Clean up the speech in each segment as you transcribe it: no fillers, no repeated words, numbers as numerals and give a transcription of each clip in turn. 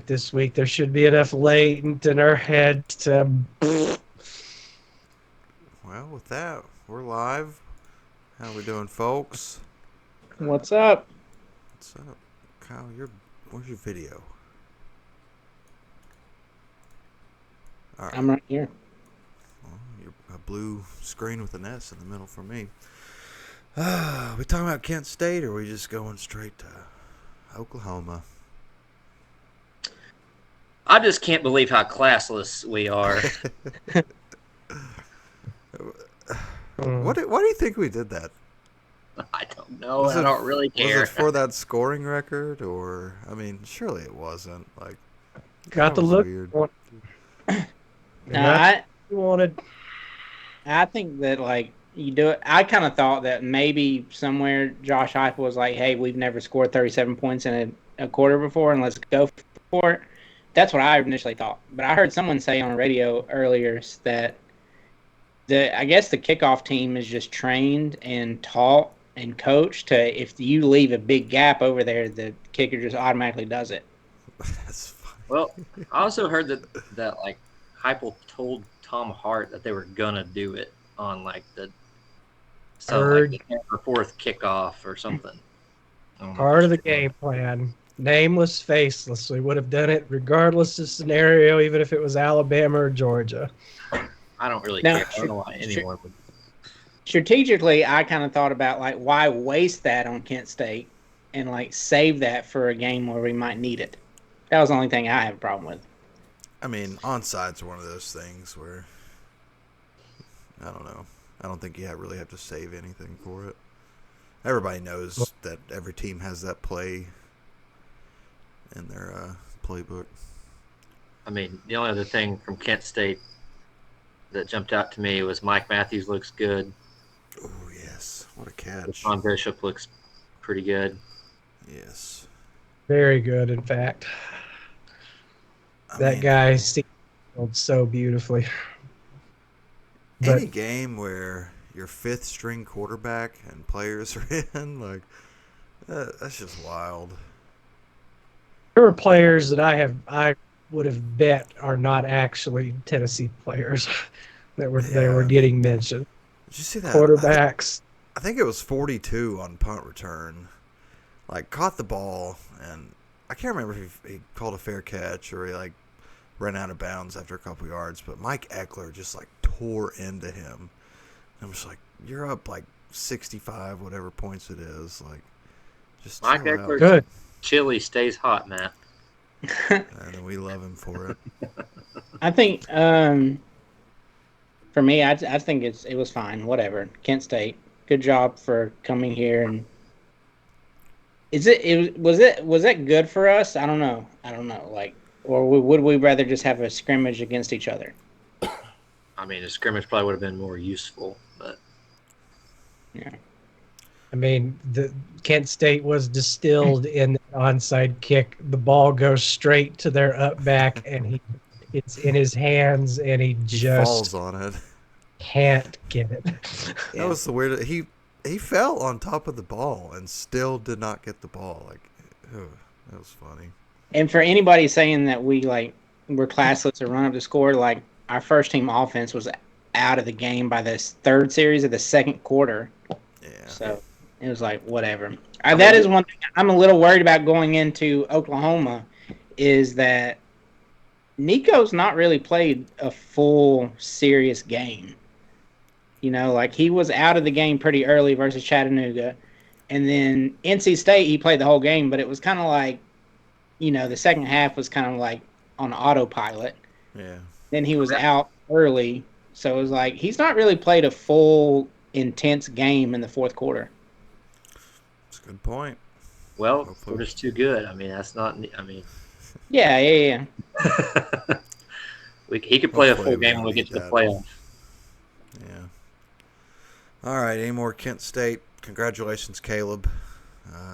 this week. There should be enough latent in our head to. Well, with that, we're live. How we doing, folks? What's up? What's up? Kyle, where's your video? All right. I'm right here. Well, you're a blue screen with an S in the middle for me. We talking about Kent State, or are we just going straight to Oklahoma? I just can't believe how classless we are. Why do you think we did that? I don't know. I don't really care. Was it for that scoring record, or I mean, surely it wasn't. Like, Got the look. weird. No, You wanted. I think that like you do it. I kind of thought that maybe somewhere Josh Heupel was like, "Hey, we've never scored 37 points in a quarter before, and let's go for it." That's what I initially thought. But I heard someone say on radio earlier that I guess the kickoff team is just trained and taught and coached to if you leave a big gap over there, the kicker just automatically does it. That's funny. Well, I also heard that like Heupel told Tom Hart that they were gonna do it on like the fourth kickoff or something. Part of the game plan. Nameless, faceless. We would have done it regardless of scenario, even if it was Alabama or Georgia. I don't really Now, care. I don't know why anyone would. Strategically, I kind of thought about like why waste that on Kent State and like save that for a game where we might need it. That was the only thing I have a problem with. I mean, onsides are one of those things where I don't know. I don't think you really have to save anything for it. Everybody knows that every team has that play in their playbook. I mean, the only other thing from Kent State that jumped out to me was Mike Matthews looks good. Oh, yes. What a catch. Sean Bishop looks pretty good. Yes. Very good, in fact. That guy sealed so beautifully. Any game where your fifth string quarterback and players are in, like, that's just wild. There were players that I would have bet are not actually Tennessee players that were getting mentioned. Did you see that? Quarterbacks. I think it was 42 on punt return. Like, caught the ball, and I can't remember if he called a fair catch or he, like, ran out of bounds after a couple yards, but Mike Eckler just, like, tore into him. I'm just like, you're up, like, 65, whatever points it is. Like, just Mike chill Eckler, out. Good. Chili stays hot, man. And we love him for it. I think for me, I think it was fine. Whatever. Kent State, good job for coming here. And was it good for us? I don't know. Like, or would we rather just have a scrimmage against each other? I mean, a scrimmage probably would have been more useful, but yeah. I mean, the Kent State was distilled in the onside kick. The ball goes straight to their up back, and it's in his hands, and he just falls on it. Can't get it. That was the weirdest. He fell on top of the ball and still did not get the ball. Like, that was funny. And for anybody saying that we're classless or run up the score, like our first team offense was out of the game by this third series of the second quarter. Yeah. So it was like, whatever. That is one thing I'm a little worried about going into Oklahoma is that Nico's not really played a full serious game. You know, like he was out of the game pretty early versus Chattanooga. And then NC State, he played the whole game, but it was kind of like, you know, the second half was kind of like on autopilot. Yeah. Then he was out early. So it was like, he's not really played a full, intense game in the fourth quarter. That's a good point. well, Hopefully. we're just too good. I mean, that's not. I mean, Yeah. he could play a Hopefully full we game don't when we get to the need that. playoff. Yeah. All right. Any more Kent State? Congratulations, Caleb.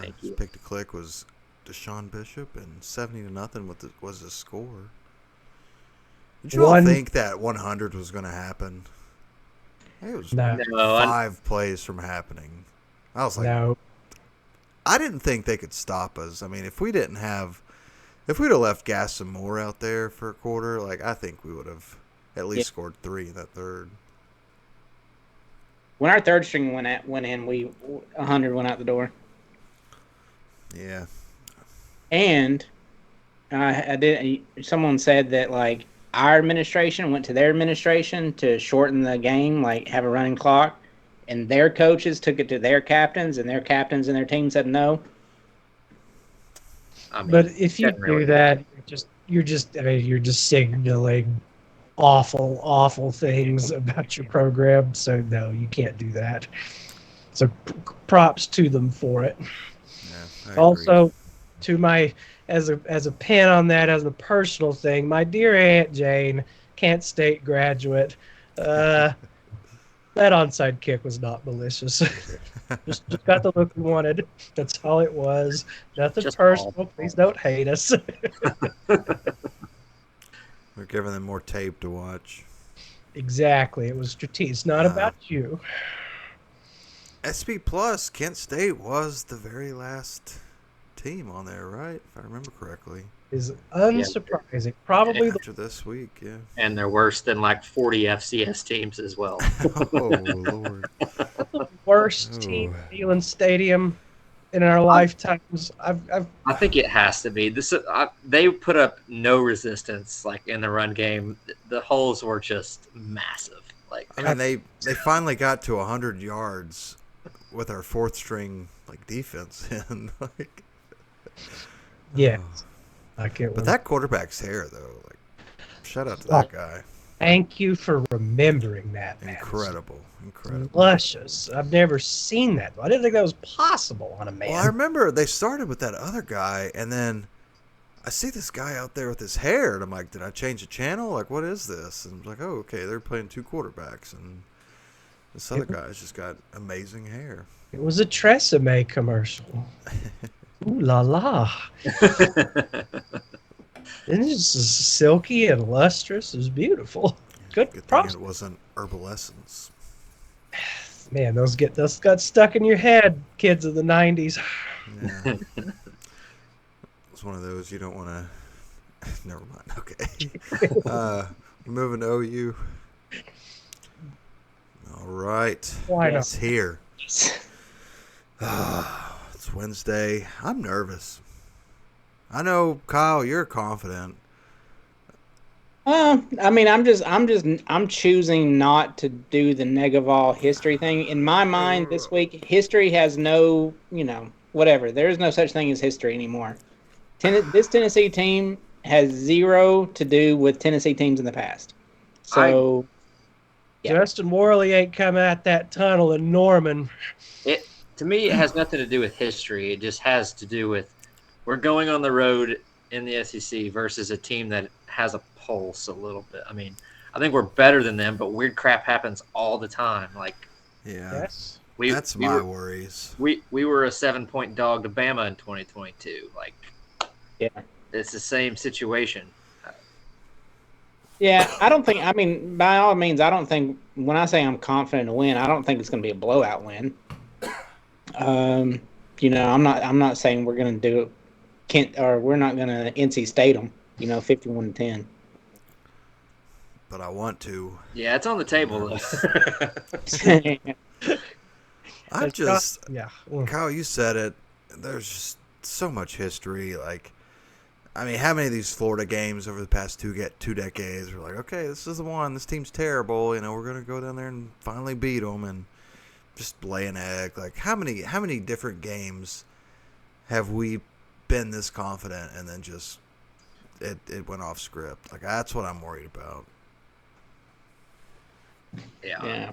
Thank you. Pick to click was Deshaun Bishop, and 70-0 was the score. Did you all think that 100 was going to happen? It was No. 5 plays from happening. I was like, No. I didn't think they could stop us. I mean, if we didn't have If we'd have left Gasson Moore out there for a quarter, like I think we would have at least scored 3 in that third. When our third string went in, 100 went out the door. Yeah. And I did. Someone said that like our administration went to their administration to shorten the game, like have a running clock, and their coaches took it to their captains, and their captains and their team said no. I mean, But if you doesn't really do that, you're just signaling awful things about your program. So no, you can't do that. So props to them for it. Yeah. I Also, agree. to my as a pin on that as a personal thing, my dear Aunt Jane, Kent State graduate, that onside kick was not malicious. just got the look we wanted. That's all it was. Nothing Just personal. Please don't hate us. We're giving them more tape to watch. Exactly. It was strategic. It's not about you. SP Plus, Kent State was the very last team on there, right? If I remember correctly. Is unsurprising. Probably After this week, yeah. And they're worse than like 40 FCS teams as well. Oh, Lord. the worst team in Neyland Stadium in our lifetimes. I think it has to be. They put up no resistance like in the run game. The holes were just massive. Like I mean, they finally got to 100 yards with our fourth string like defense in. Like, yeah. But that quarterback's hair though, like shout out to that guy. Thank you for remembering that, man. Incredible. Luscious. I've never seen that. I didn't think that was possible on a man. Well, I remember they started with that other guy, and then I see this guy out there with his hair, and I'm like, did I change the channel? Like, what is this? And I'm like, oh, okay, they're playing 2 quarterbacks, and this other guy's just got amazing hair. It was a Tresemme commercial. Ooh la la. And it's just silky and lustrous. It was beautiful. Good thing it wasn't Herbal Essence. Man, those got stuck in your head, kids of the 90s. Yeah. It's one of those you don't want to... Never mind. Okay. Moving to OU. All right. Why not? It's here. It's Wednesday. I'm nervous. I know, Kyle, you're confident. I mean, I'm choosing not to do the Negaval history thing. In my mind, this week, history has no, whatever. There is no such thing as history anymore. This Tennessee team has 0 to do with Tennessee teams in the past. So, Justin Worley ain't come out that tunnel in Norman. To me, it has nothing to do with history. It just has to do with we're going on the road in the SEC versus a team that has a pulse a little bit. I mean, I think we're better than them, but weird crap happens all the time. Like, yes, that's my worries. We were a 7-point dog to Bama in 2022. Like, it's the same situation. Yeah, I don't think. I mean, by all means, I don't think. When I say I'm confident to win, I don't think it's going to be a blowout win. I'm not saying we're going to do it. We're not going to NC State them. 51-10. But I want to. Yeah, it's on the table. Kyle, you said it. There's just so much history. Like, I mean, how many of these Florida games over the past two decades were like, okay, this is the one. This team's terrible. We're going to go down there and finally beat them and just lay an egg. Like, how many different games have we been this confident and then just it went off script? Like, that's what I'm worried about. Yeah.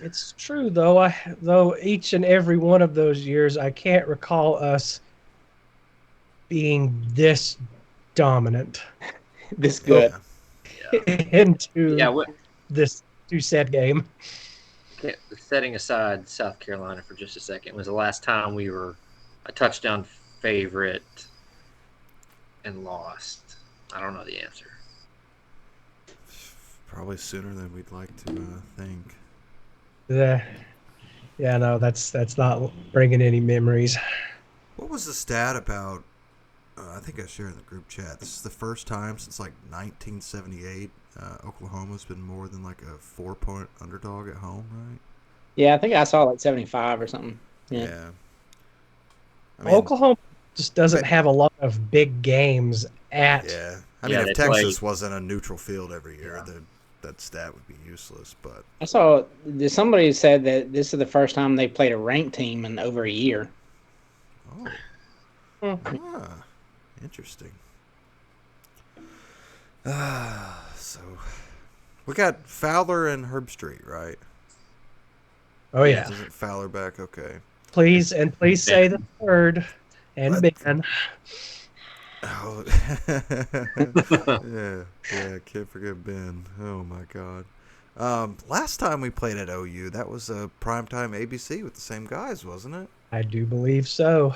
It's true though. Though each and every one of those years, I can't recall us being this dominant, this good into this two-set game. Okay, setting aside South Carolina for just a second, was the last time we were a touchdown favorite and lost? I don't know the answer. Probably sooner than we'd like to think. No, that's not bringing any memories. What was the stat about I think I shared in the group chat. This is the first time since like 1978 Oklahoma's been more than like a 4-point underdog at home, right? Yeah, I think I saw like 75 or something. Yeah. Yeah. I mean, Oklahoma just doesn't but, have a lot of big games at. yeah. I mean, Yeah, if they Texas play. wasn't a neutral field every year, Yeah. that stat would be useless. But I saw somebody said that this is the first time they played a ranked team in over a year. oh, Hmm. ah, interesting. So we got Fowler and Herb Street, right? Oh yeah. Isn't Fowler back? Okay. Please Ben. say the third and But Ben. oh, yeah, can't forget Ben. Oh my God. Last time we played at OU, that was a primetime ABC with the same guys, wasn't it? I do believe so.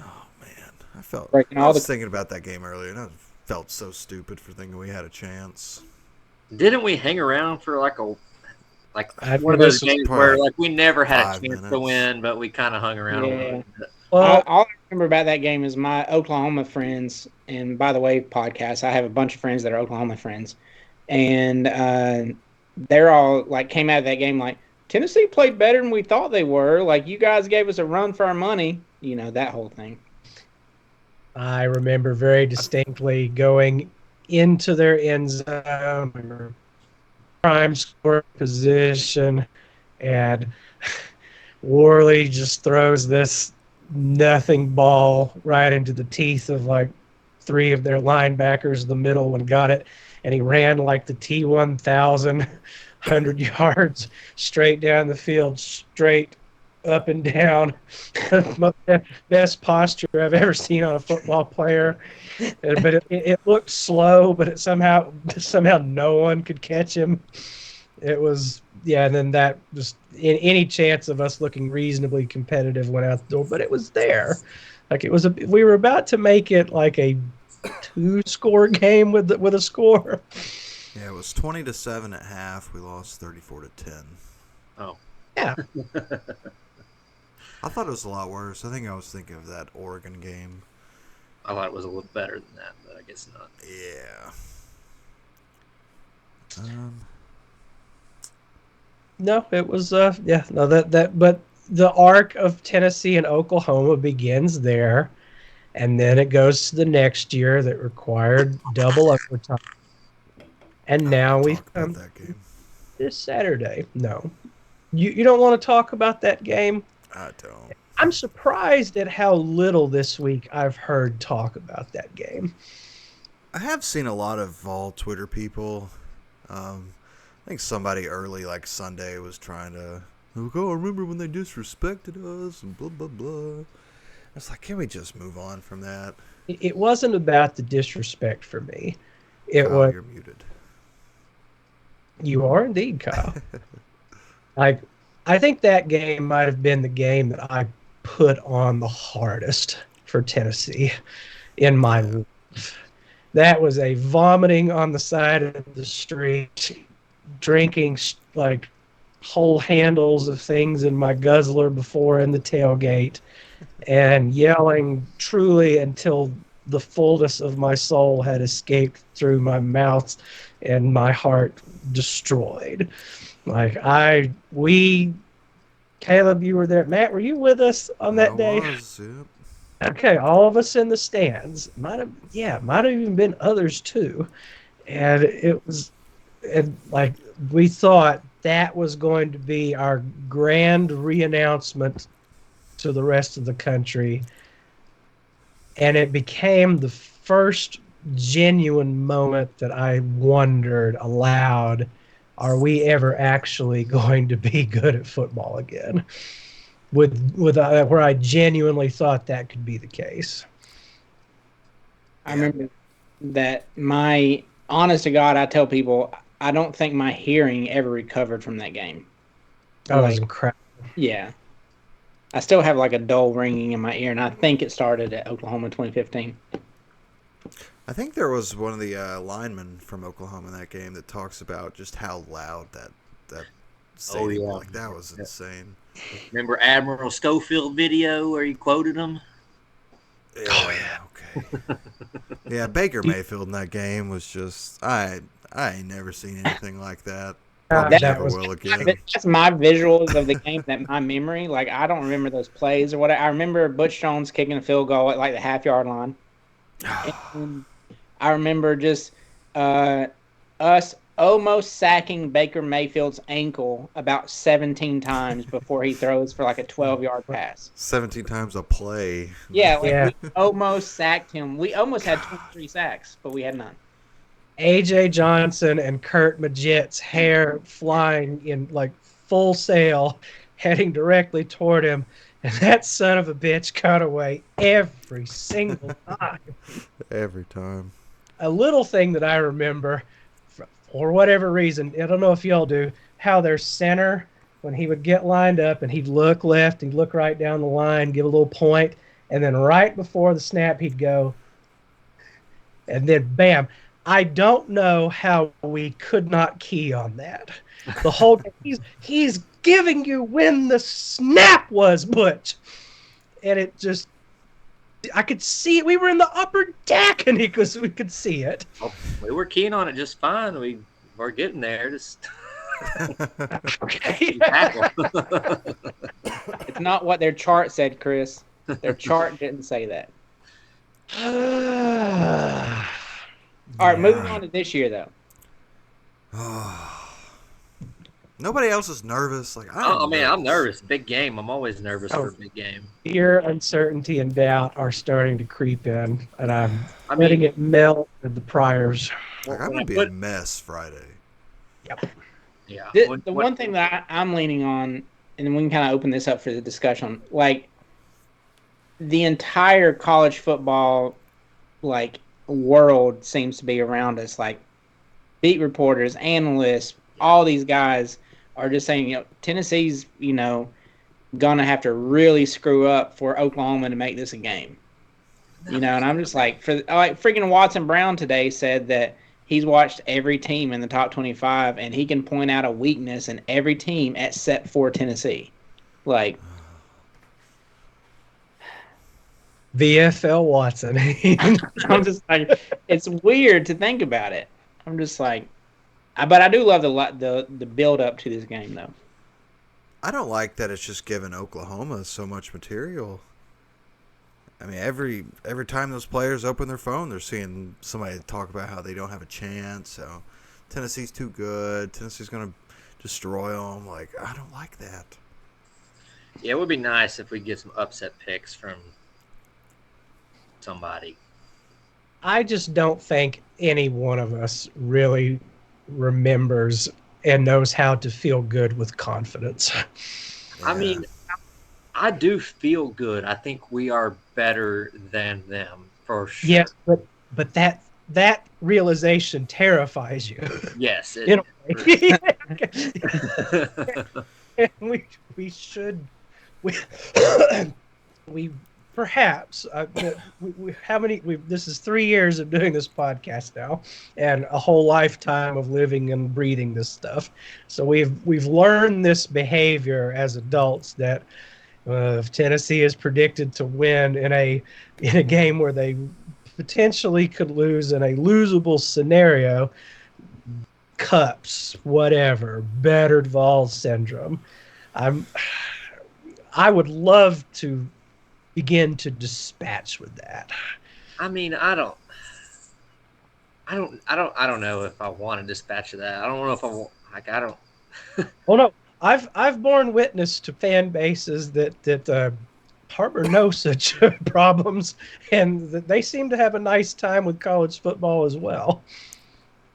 Oh man, Breaking I all was the thinking about that game earlier, and I felt so stupid for thinking we had a chance. Didn't we hang around for like I one think of those this was games Probably where like like we never had a 5 chance to minutes. win, but we kind of hung around a little yeah. bit. well. All I remember about that game is my Oklahoma friends. And by the way, podcast, I have a bunch of friends that are Oklahoma friends, and they're all like came out of that game like Tennessee played better than we thought they were. Like you guys gave us a run for our money. You know that whole thing. I remember very distinctly going into their end zone, we were prime score position, and Worley just throws this nothing ball right into the teeth of like three of their linebackers, the middle one got it, and he ran like the T1000, 100 yards straight down the field, straight up and down. Best posture I've ever seen on a football player. But it looked slow, but it somehow no one could catch him. It was, yeah, and then that just in any chance of us looking reasonably competitive went out the door, but it was there. Like we were about to make it like a two-score game with a score. Yeah, it was 20-7 at half. We lost 34-10. Oh, Yeah, I thought it was a lot worse. I think I was thinking of that Oregon game. I thought it was a little better than that, but I guess not. Yeah. no, it was yeah, no that but the arc of Tennessee and Oklahoma begins there, and then it goes to the next year that required double overtime, and I don't now want to we've talk about come that game. this Saturday. No, you don't want to talk about that game. I don't. I'm surprised at how little this week I've heard talk about that game. I have seen a lot of Vol Twitter people. I think somebody early, like Sunday, was trying to, oh, remember when they disrespected us and blah, blah, blah. It's like, can we just move on from that? It wasn't about the disrespect for me. It Kyle, was, you're muted. you are indeed, Kyle. Like, I think that game might have been the game that I put on the hardest for Tennessee in my Yeah. life. That was a vomiting on the side of the street, drinking like whole handles of things in my guzzler before in the tailgate, and yelling truly until the fullness of my soul had escaped through my mouth and my heart destroyed. Like we Caleb, you were there. Matt, were you with us on I that day? was, yep. Okay, all of us in the stands. Might have even been others too. And it was, and like we thought that was going to be our grand reannouncement to the rest of the country, and it became the first genuine moment that I wondered aloud, are we ever actually going to be good at football again? With where I genuinely thought that could be the case. I Yeah. remember that my honest to God, I tell people I don't think my hearing ever recovered from that game. That was Like, incredible. yeah, I still have like a dull ringing in my ear, and I think it started at Oklahoma 2015. I think there was one of the linemen from Oklahoma in that game that talks about just how loud that stadium yeah. was. Like, that was insane. Remember Admiral Schofield video where he quoted him? Oh, yeah. Okay. Yeah, Baker Mayfield in that game was just I ain't never seen anything like that. Probably That never was will again. That's my visuals of the game, that my memory. Like, I don't remember those plays or what. I remember Butch Jones kicking a field goal at like the half-yard line. And I remember just uh, us almost sacking Baker Mayfield's ankle about 17 times before he throws for like a 12-yard pass. 17 times a play. Yeah, like Yeah. we almost sacked him. We almost had 23 sacks, but we had none. AJ Johnson and Kurt Magid's hair flying in like full sail, heading directly toward him. And that son of a bitch cut away every single time. Every time. A little thing that I remember, for whatever reason, I don't know if y'all do, how their center, when he would get lined up and he'd look left, he'd look right down the line, give a little point, and then right before the snap, he'd go, and then bam. I don't know how we could not key on that. The whole he's giving you when the snap was, Butch. And it just, I could see it. We were in the upper deck, and we could see it. Oh, we were keen on it just fine. We were getting there. Just Okay. tackle. It's not what their chart said, Chris. Their chart didn't say that. All right, moving on to this year, though. Nobody else is nervous. Like I mean, I'm nervous. Big game. I'm always nervous for a big game. Fear, uncertainty, and doubt are starting to creep in, and I'm I letting mean, it melt with the priors. Like I'm gonna be a mess Friday. Yep. yeah. The one thing that I'm leaning on, and we can kind of open this up for the discussion, like the entire college football, like world seems to be around us. Like beat reporters, analysts, all these guys are just saying, Tennessee's, gonna have to really screw up for Oklahoma to make this a game. And I'm just like, freaking Watson Brown today said that he's watched every team in the top 25 and he can point out a weakness in every team except for Tennessee. Like, VFL Watson. I'm just like, it's weird to think about it. I'm just like, but I do love the build up to this game, though. I don't like that it's just giving Oklahoma so much material. I mean, every time those players open their phone, they're seeing somebody talk about how they don't have a chance. So Tennessee's too good. Tennessee's going to destroy them. Like, I don't like that. Yeah, it would be nice if we get some upset picks from somebody. I just don't think any one of us really remembers and knows how to feel good with confidence. Yeah. I mean, I do feel good. I think we are better than them for sure. Yes, but that realization terrifies you. Yes. In a way. we should we perhaps this is 3 years of doing this podcast now and a whole lifetime of living and breathing this stuff, so we've learned this behavior as adults that if Tennessee is predicted to win in a game where they potentially could lose in a losable scenario, cups, whatever, battered Vols syndrome. I would love to begin to dispatch with that. I mean, I don't know if I want to dispatch of that. I don't know if I want. Like, I don't. Oh no, I've borne witness to fan bases that harbor no such problems, and that they seem to have a nice time with college football as well.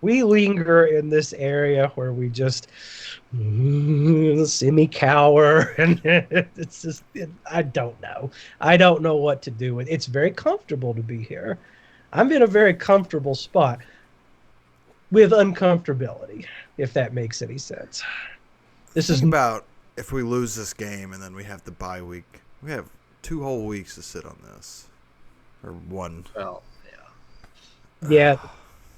We linger in this area where we just semi-cower, and it's just, I don't know. I don't know what to do with it. It's very comfortable to be here. I'm in a very comfortable spot with uncomfortability, if that makes any sense. This is about if we lose this game and then we have the bye week. We have 2 whole weeks to sit on this, or 1. Well, yeah,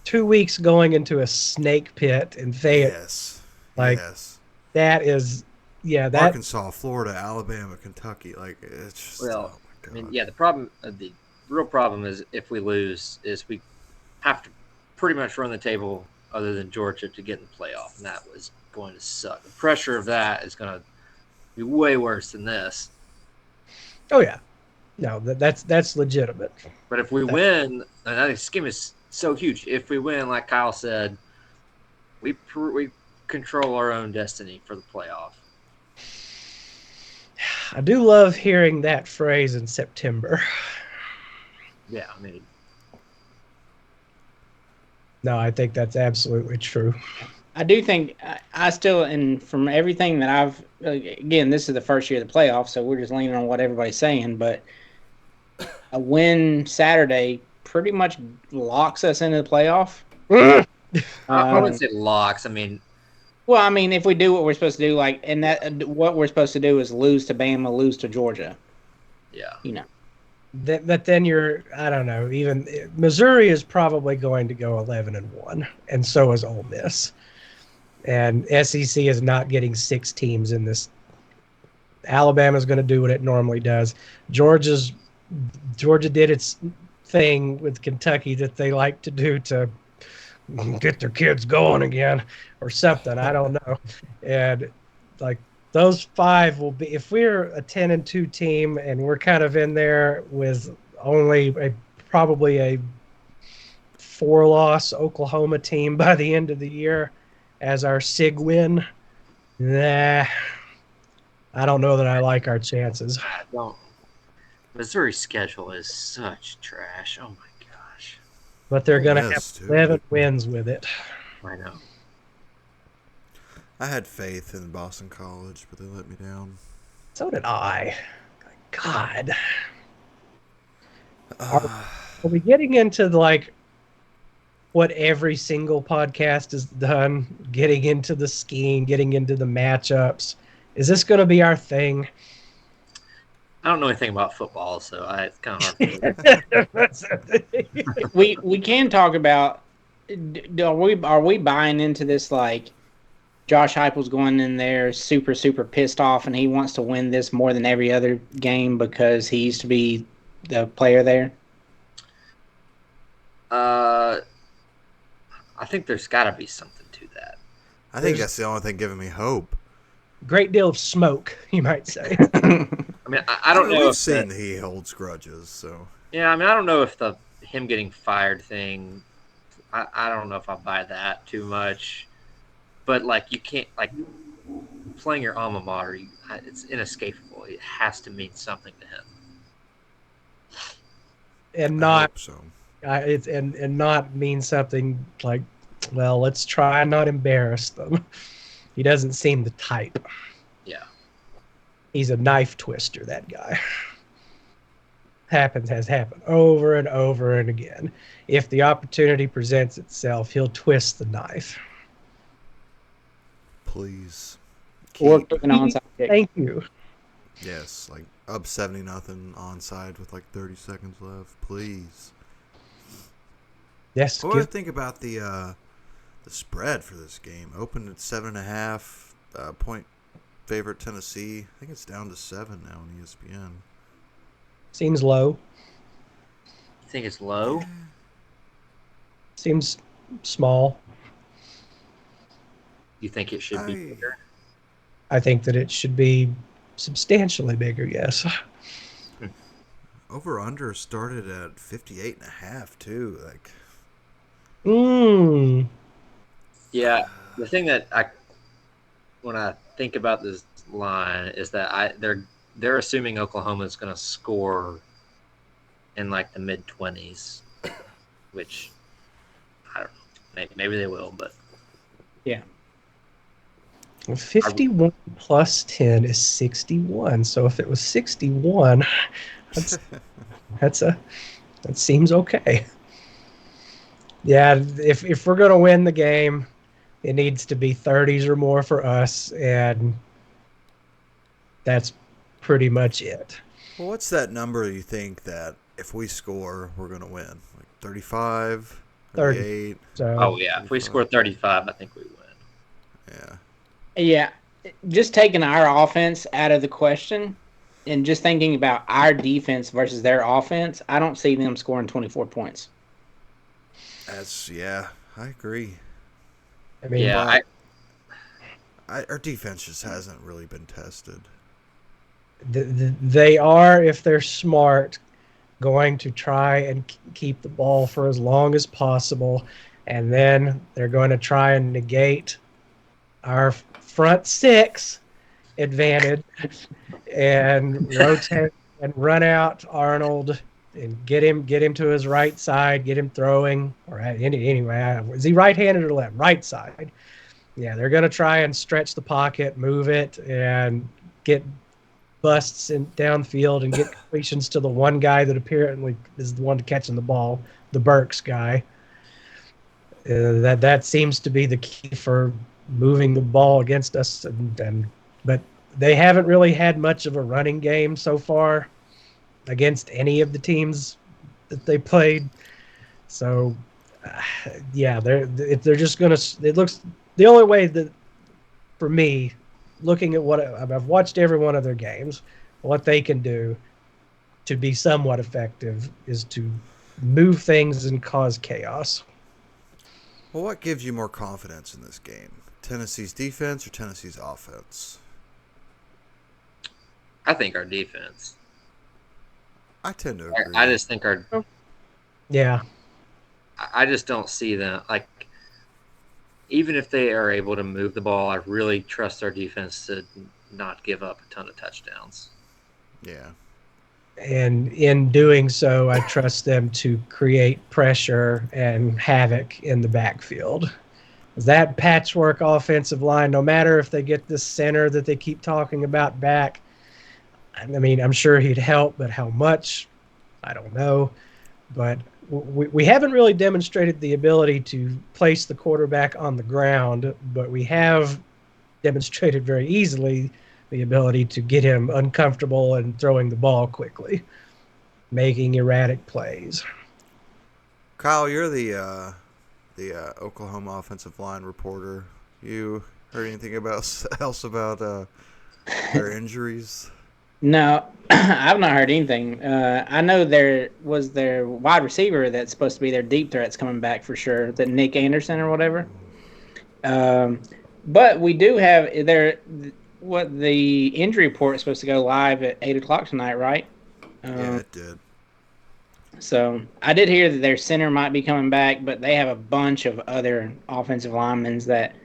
2 weeks going into a snake pit in Fayette. Yes. Like, yes. That is, that Arkansas, Florida, Alabama, Kentucky. Like, it's just, well, oh my God. I mean, yeah. The problem, the real problem is if we lose, is we have to pretty much run the table other than Georgia to get in the playoff, and that was going to suck. The pressure of that is going to be way worse than this. Oh yeah, no, that's legitimate. But if we win, and that scheme is so huge. If we win, like Kyle said, we control our own destiny for the playoff. I do love hearing that phrase in September. Yeah, I mean, No, I think that's absolutely true. I do think I still, and from everything that I've, again, this is the first year of the playoffs, so we're just leaning on what everybody's saying. But a win Saturday pretty much locks us into the playoff. I wouldn't say locks. I mean, well, I mean, if we do what we're supposed to do, like, and that what we're supposed to do is lose to Bama, lose to Georgia. Yeah, you know. But then I don't know. Even Missouri is probably going to go 11-1, and so is Ole Miss. And SEC is not getting 6 teams in this. Alabama's going to do what it normally does. Georgia did its thing with Kentucky that they like to do to get their kids going again or something. I don't know. And like those 5 will be, if we're a 10-2 team and we're kind of in there with only probably a 4-loss Oklahoma team by the end of the year as our SIG win, I don't know that I like our chances. I don't. Missouri's schedule is such trash. Oh my gosh. But they're going to have too. 11 wins with it. I know. I had faith in Boston College, but they let me down. So did I. God. Are we getting into like what every single podcast has done? Getting into the scheme, getting into the matchups. Is this going to be our thing? I don't know anything about football, so it's kind of hard. we can talk about. Are we buying into this? Like, Josh Heupel's going in there super pissed off, and he wants to win this more than every other game because he used to be the player there. I think there's got to be something to that. I think that's the only thing giving me hope. Great deal of smoke, you might say. I mean, I don't know. We've seen he holds grudges, so. Yeah, I mean, I don't know if him getting fired thing. I don't know if I buy that too much. But like, you can't playing your alma mater. It's inescapable. It has to mean something to him. And not so. And not mean something like, well, let's try and not embarrass them. He doesn't seem the type. Yeah. He's a knife twister, that guy. Has happened over and over and again. If the opportunity presents itself, he'll twist the knife. Please. Or kick an onside kick. Thank you. Yes, like up 70-0 onside with like 30 seconds left. Please. Yes. What do you think about the spread for this game? Opened at 7.5 point favorite Tennessee. I think it's down to 7 now on ESPN. Seems low. You think it's low? Seems small. You think it should be bigger? I think that it should be substantially bigger, yes. Over under started at 58.5 too. Like. Yeah, the thing that when I think about this line is that they're assuming Oklahoma's going to score in like the mid-20s, which I don't know. Maybe they will, but yeah. 51 plus 10 is 61. So if it was 61, that seems okay. Yeah, if we're going to win the game, it needs to be 30s or more for us, and that's pretty much it. Well, what's that number you think that if we score, we're going to win? Like 35, 38? So, yeah, if we score 35, I think we win. Yeah. Yeah, just taking our offense out of the question, and just thinking about our defense versus their offense, I don't see them scoring 24 points. Yeah, I agree. I mean, Yeah, Our defense just hasn't really been tested. they are, if they're smart, going to try and keep the ball for as long as possible, and then they're going to try and negate our front six advantage and rotate and run out Arnold and get him to his right side, get him throwing. Or anyway, is he right-handed or left? Right side. Yeah, they're going to try and stretch the pocket, move it, and get busts in downfield and get completions to the one guy that apparently is the one catching the ball, the Burks guy. That seems to be the key for moving the ball against us, but they haven't really had much of a running game so far against any of the teams that they played. So, yeah, they're just gonna. It looks the only way that for me, looking at what I've watched every one of their games, what they can do to be somewhat effective is to move things and cause chaos. Well, what gives you more confidence in this game? Tennessee's defense or Tennessee's offense? I think our defense. I tend to agree. I just think our. Yeah, I just don't see them like. Even if they are able to move the ball, I really trust our defense to not give up a ton of touchdowns. Yeah. and in doing so, I trust them to create pressure and havoc in the backfield. That patchwork offensive line, no matter if they get this center that they keep talking about back, I mean, I'm sure he'd help, but how much, I don't know. But we haven't really demonstrated the ability to place the quarterback on the ground, but we have demonstrated very easily the ability to get him uncomfortable and throwing the ball quickly, making erratic plays. Kyle, you're the Oklahoma offensive line reporter. You heard anything else about their injuries? No, I've not heard anything. I know there was their wide receiver that's supposed to be their deep threats coming back for sure, the Nick Anderson or whatever. But we do have there. What the injury report is supposed to go live at 8 o'clock tonight, right? Yeah, it did. So I did hear that their center might be coming back, but they have a bunch of other offensive linemen that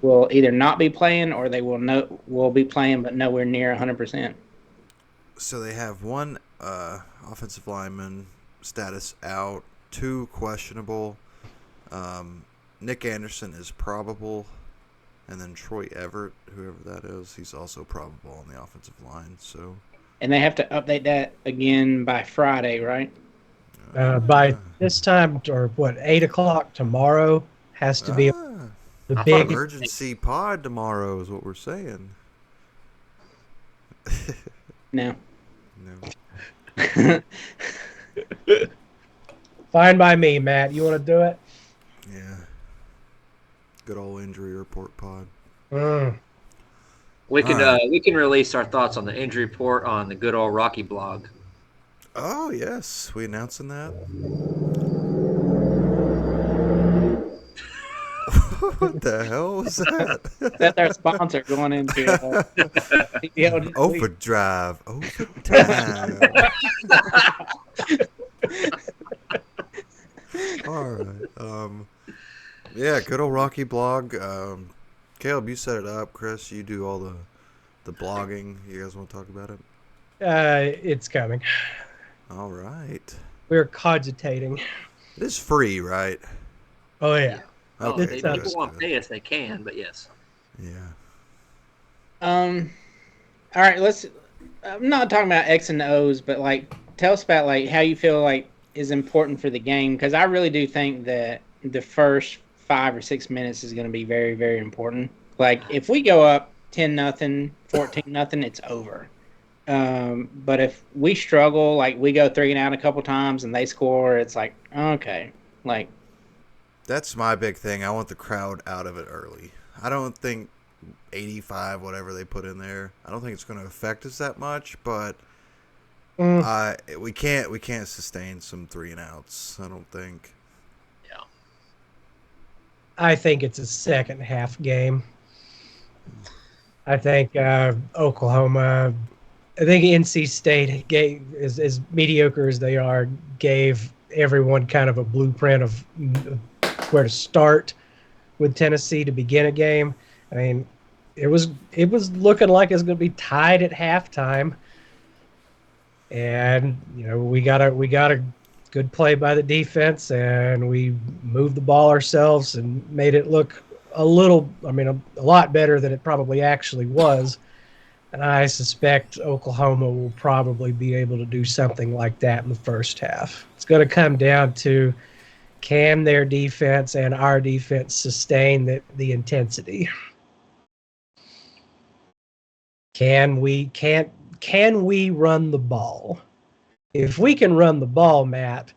will either not be playing or they will be playing, but nowhere near 100%. So they have one offensive lineman status out, two questionable. Nick Anderson is probable, and then Troy Everett, whoever that is, he's also probable on the offensive line. So, and they have to update that again by Friday, right? By this time, or what, 8 o'clock tomorrow has to be the big emergency pod tomorrow is what we're saying. No. No. Fine by me, Matt. You want to do it? Yeah. Good old injury report pod. We can release our thoughts on the injury report on the good old Rocky blog. Oh yes, we announcing that. What the hell was that? That's our sponsor going into Overdrive. All right. Yeah, good old Rocky blog. Caleb, you set it up. Chris, you do all the blogging. You guys want to talk about it? It's coming. All right. We're cogitating. It is free, right? Oh yeah. Okay. If people want to pay us, they can, but yes. Yeah. All right. I'm not talking about X and O's, but like, tell us about like how you feel like is important for the game, because I really do think that the first 5 or 6 minutes is going to be very, very important. Like, if we go up 10-0, 14-0, it's over. But if we struggle, like we go 3 and out a couple times and they score, it's like, okay, like. That's my big thing. I want the crowd out of it early. I don't think 85, whatever they put in there. I don't think it's going to affect us that much, but we can't sustain some 3-and-outs. I don't think. Yeah. I think it's a second half game. I think Oklahoma. I think NC State gave, as mediocre as they are, gave everyone kind of a blueprint of where to start with Tennessee to begin a game. I mean, it was looking like it was going to be tied at halftime, and we got a good play by the defense, and we moved the ball ourselves and made it look a lot better than it probably actually was. And I suspect Oklahoma will probably be able to do something like that in the first half. It's going to come down to, can their defense and our defense sustain the intensity? Can we run the ball? If we can run the ball, Matt,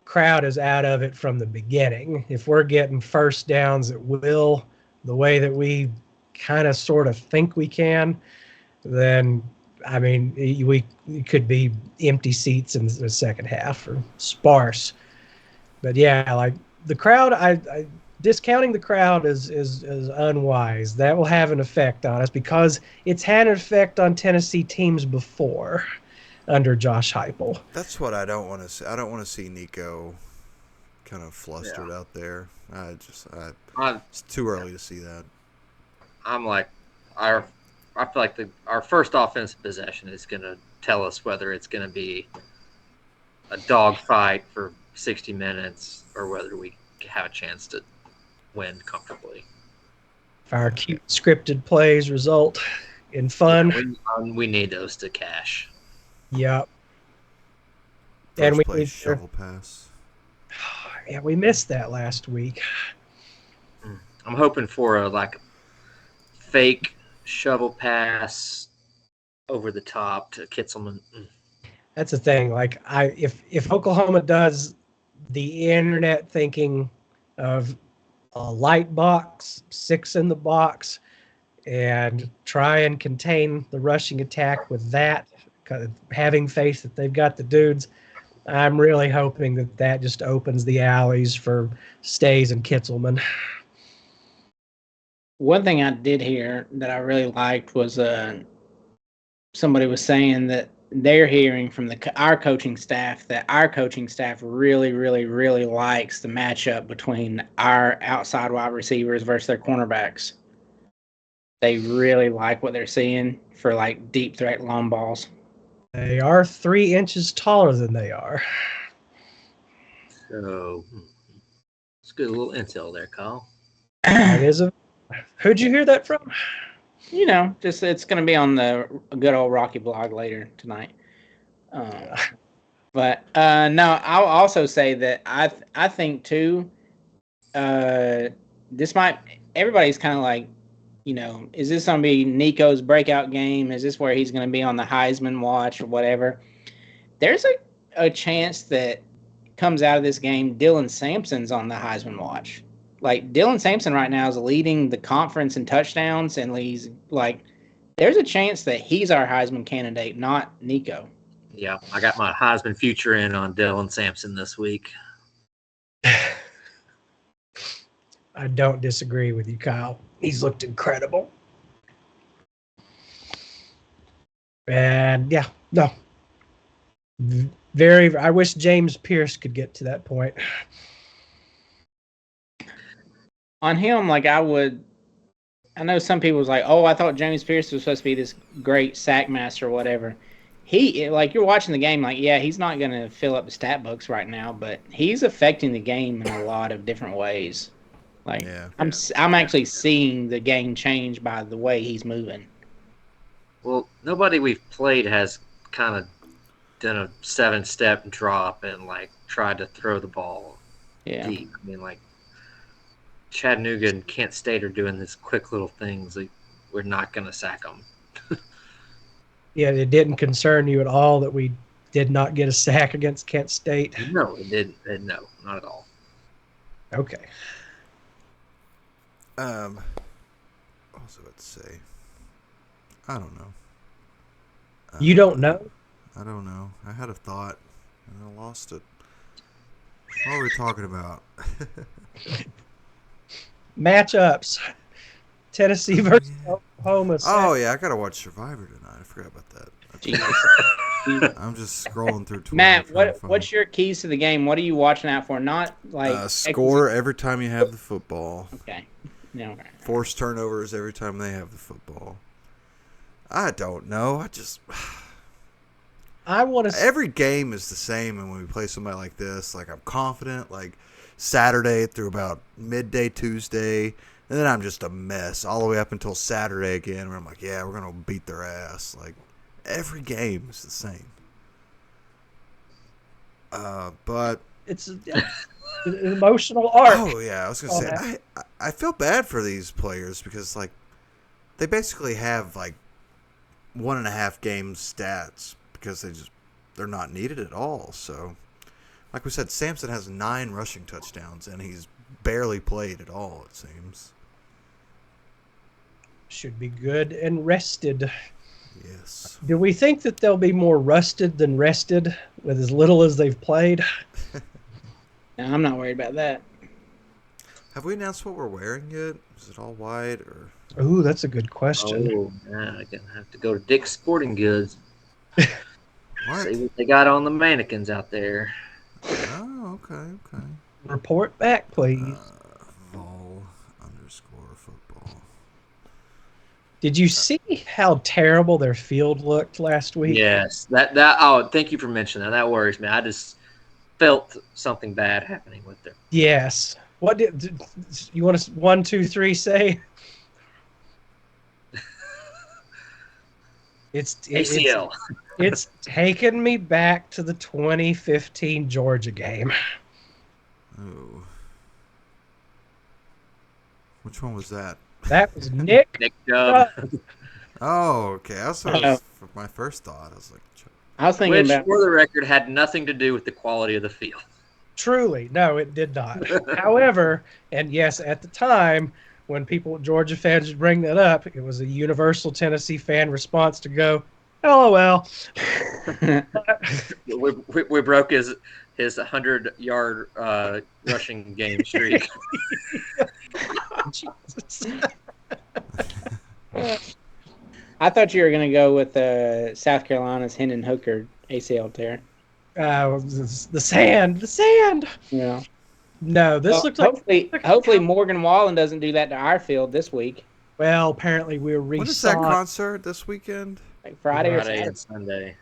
crowd is out of it from the beginning. If we're getting first downs at will, the way that we kind of sort of think we can, then we could be empty seats in the second half or sparse. But yeah, like the crowd, I discounting the crowd is unwise. That will have an effect on us because it's had an effect on Tennessee teams before under Josh Heupel. That's what I don't want to see. I don't want to see Nico kind of flustered out there. It's too early to see that. I'm like, I feel like our first offensive possession is going to tell us whether it's going to be a dogfight for 60 minutes or whether we have a chance to win comfortably. If our cute scripted plays result in fun, we need those to cash. Yep. And we need shovel pass. Yeah, we missed that last week. I'm hoping for a fake shovel pass over the top to Kitzelman. That's the thing. Like, if Oklahoma does the internet thinking of a light box, 6 in the box, and try and contain the rushing attack with that, having faith that they've got the dudes, I'm really hoping that just opens the alleys for Stays and Kitzelman. One thing I did hear that I really liked was somebody was saying that they're hearing from our coaching staff that our coaching staff really, really, really likes the matchup between our outside wide receivers versus their cornerbacks. They really like what they're seeing for deep threat long balls. They are 3 inches taller than they are. So it's good little intel there, Kyle. Who'd you hear that from? Just it's going to be on the good old Rocky blog later tonight. But no, I'll also say that I think too. This everybody's kind of is this going to be Nico's breakout game? Is this where he's going to be on the Heisman watch or whatever? There's a chance that comes out of this game, Dylan Sampson's on the Heisman watch. Dylan Sampson right now is leading the conference in touchdowns, and he's there's a chance that he's our Heisman candidate, not Nico. Yeah, I got my Heisman future in on Dylan Sampson this week. I don't disagree with you, Kyle. He's looked incredible. And yeah, no. I wish James Pierce could get to that point. On him, I know some people was I thought James Pierce was supposed to be this great sack master or whatever. You're watching the game, he's not going to fill up the stat books right now, but he's affecting the game in a lot of different ways. I'm actually seeing the game change by the way he's moving. Well, nobody we've played has kind of done a 7-step drop and tried to throw the ball deep. I mean, Chattanooga and Kent State are doing these quick little things. We're not going to sack them. Yeah, it didn't concern you at all that we did not get a sack against Kent State? No, it didn't. No, not at all. Okay. was I about to say? I don't know. You don't know? I don't know. I had a thought and I lost it. What were we talking about? Matchups. Tennessee Oh, versus yeah. Oklahoma. Oh, yeah. I got to watch Survivor tonight. I forgot about that. Jesus. I'm just scrolling through Twitter. Matt, trying to find what's your keys to the game? What are you watching out for? Not like score every time you have the football. Okay. No. Force turnovers every time they have the football. I don't know. I want to. Every game is the same, and when we play somebody like this, like I'm confident, like Saturday through about midday Tuesday, and then I'm just a mess all the way up until Saturday again, where I'm like, yeah, we're gonna beat their ass. Like every game is the same. But It's an emotional arc. oh yeah, I was gonna say I feel bad for these players because like they basically have like 1.5 game stats because they're not needed at all. So, like we said, Samson has 9 rushing touchdowns and he's barely played at all. It seems. Should be good and rested. Yes. Do we think that they'll be more rusted than rested with as little as they've played? No, I'm not worried about that. Have we announced what we're wearing yet? Is it all white or? Ooh, that's a good question. Oh, yeah, I'm gonna have to go to Dick's Sporting Goods. What? See what they got on the mannequins out there. Oh, okay. Report back, please. Vol_football. Did you see how terrible their field looked last week? Yes, that. Oh, thank you for mentioning that. That worries me. I just felt something bad happening with them. Yes. What did you want to 1, 2, 3 say? It's ACL. It's taken me back to the 2015 Georgia game. Oh. Which one was that? That was Nick. Nick Chubb. Oh, okay. That's what was my first thought. I was like, I was thinking Which, about for the record, had nothing to do with the quality of the field. Truly, no, it did not. However, and yes, at the time, when Georgia fans would bring that up, it was a universal Tennessee fan response to go, LOL. We broke his 100-yard rushing game streak. I thought you were going to go with South Carolina's Hendon Hooker ACL tear. The sand. Yeah. No, this looks like hopefully Morgan Wallen doesn't do that to our field this week. Well, apparently we're when is that concert this weekend? Like Friday and Sunday.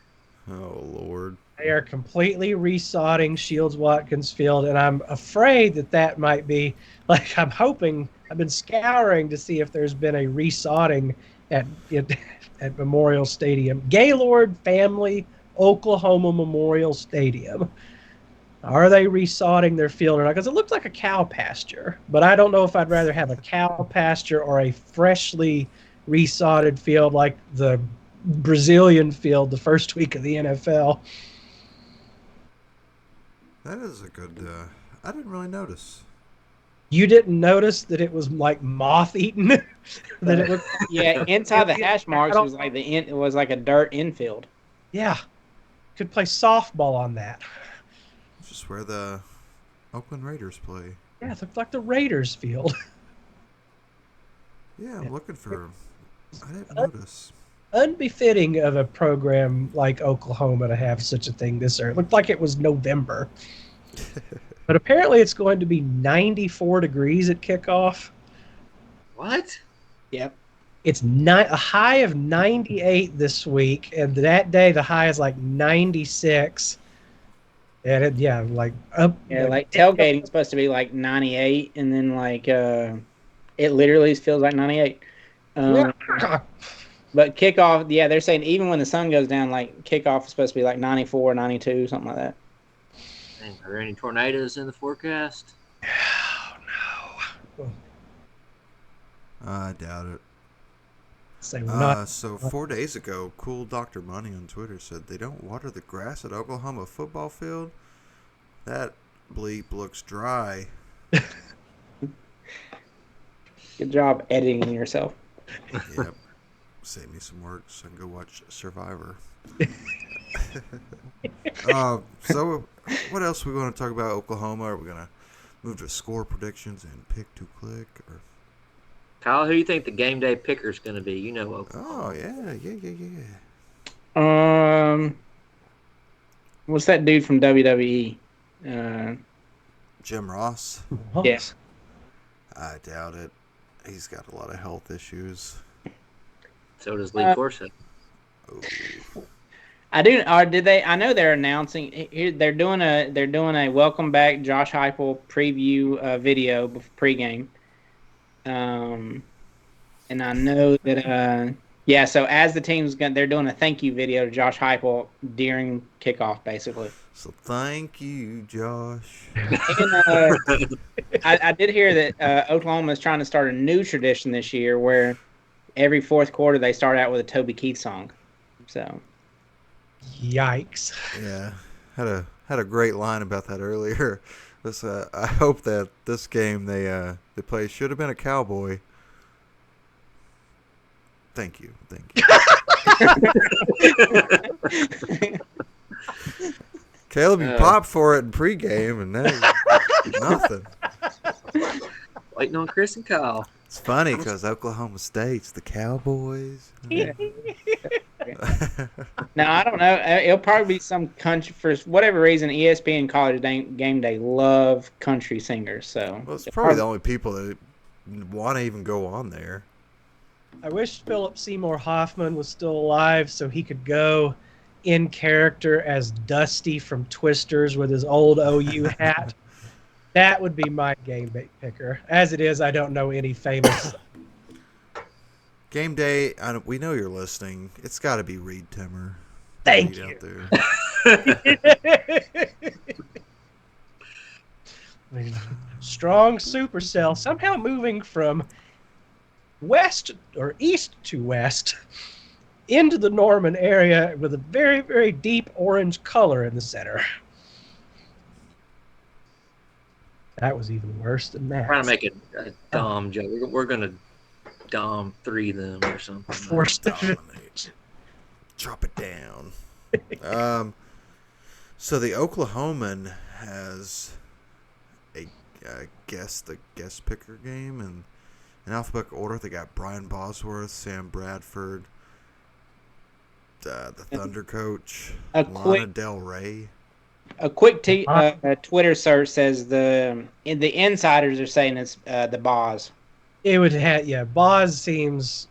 Oh, Lord. They are completely resodding Shields Watkins Field, and I'm afraid that might be, like, I'm hoping, I've been scouring to see if there's been a resodding at Memorial Stadium. Gaylord Family Oklahoma Memorial Stadium. Are they resodding their field or not? Because it looks like a cow pasture, but I don't know if I'd rather have a cow pasture or a freshly resodded field like the Brazilian field the first week of the NFL. That is a good. I didn't really notice. You didn't notice that it was like moth-eaten? That it looked yeah, inside the hash marks was like it was like a dirt infield. Yeah, could play softball on that. Just where the Oakland Raiders play. Yeah, it looked like the Raiders field. Yeah, I'm looking for. I didn't notice. Unbefitting of a program like Oklahoma to have such a thing this early. It looked like it was November. But apparently it's going to be 94 degrees at kickoff. What? Yep. It's a high of 98 this week, and that day the high is like 96. And like tailgating is supposed to be like 98, and then like it literally feels like 98. But kickoff, yeah, they're saying even when the sun goes down, like kickoff is supposed to be like 94, 92, something like that. Are there any tornadoes in the forecast? Oh, no. I doubt it. So 4 days ago, Cool Dr. Money on Twitter said they don't water the grass at Oklahoma football field. That bleep looks dry. Good job editing yourself. Yep. Save me some work so I can go watch Survivor. So, what else are we going to talk about Oklahoma? Are we going to move to score predictions and pick to click? Or... Kyle, who do you think the game day picker is going to be? You know Oklahoma. Oh, yeah. What's that dude from WWE? Jim Ross? Yes. I doubt it. He's got a lot of health issues. So does Lee Corso. Oh. I do. Or did they? I know they're announcing. They're doing a welcome back Josh Heupel preview video pregame. And I know that. Yeah. So as the team's they're doing a thank you video to Josh Heupel during kickoff, basically. So thank you, Josh. And, I did hear that Oklahoma is trying to start a new tradition this year, where every fourth quarter they start out with a Toby Keith song. So. Yikes. Yeah, had a great line about that earlier. This I hope that this game they play should have been a cowboy. Thank you. Caleb, you popped for it in pregame, and now nothing. Waiting on Chris and Kyle. It's funny because Oklahoma State's the Cowboys. Yeah. Now I don't know. It'll probably be some country for whatever reason. ESPN College Game Day love country singers, so well, it's probably the only people that want to even go on there. I wish Philip Seymour Hoffman was still alive so he could go in character as Dusty from Twisters with his old OU hat. That would be my game picker. As it is, I don't know any famous. Game day, we know you're listening. It's got to be Reed Timmer. Thank Reed you. Strong supercell, somehow moving from west or east to west into the Norman area with a very, very deep orange color in the center. That was even worse than that. Trying to make a Dom joke. We're going to Dom 3 them or something. Dominate. Drop it down. So the Oklahoman has the guest picker game, and in alphabetical order they got Brian Bosworth, Sam Bradford, the Thunder coach, Lana Del Rey. A quick Twitter search says the insiders are saying it's the Boz. It would have, Boz seems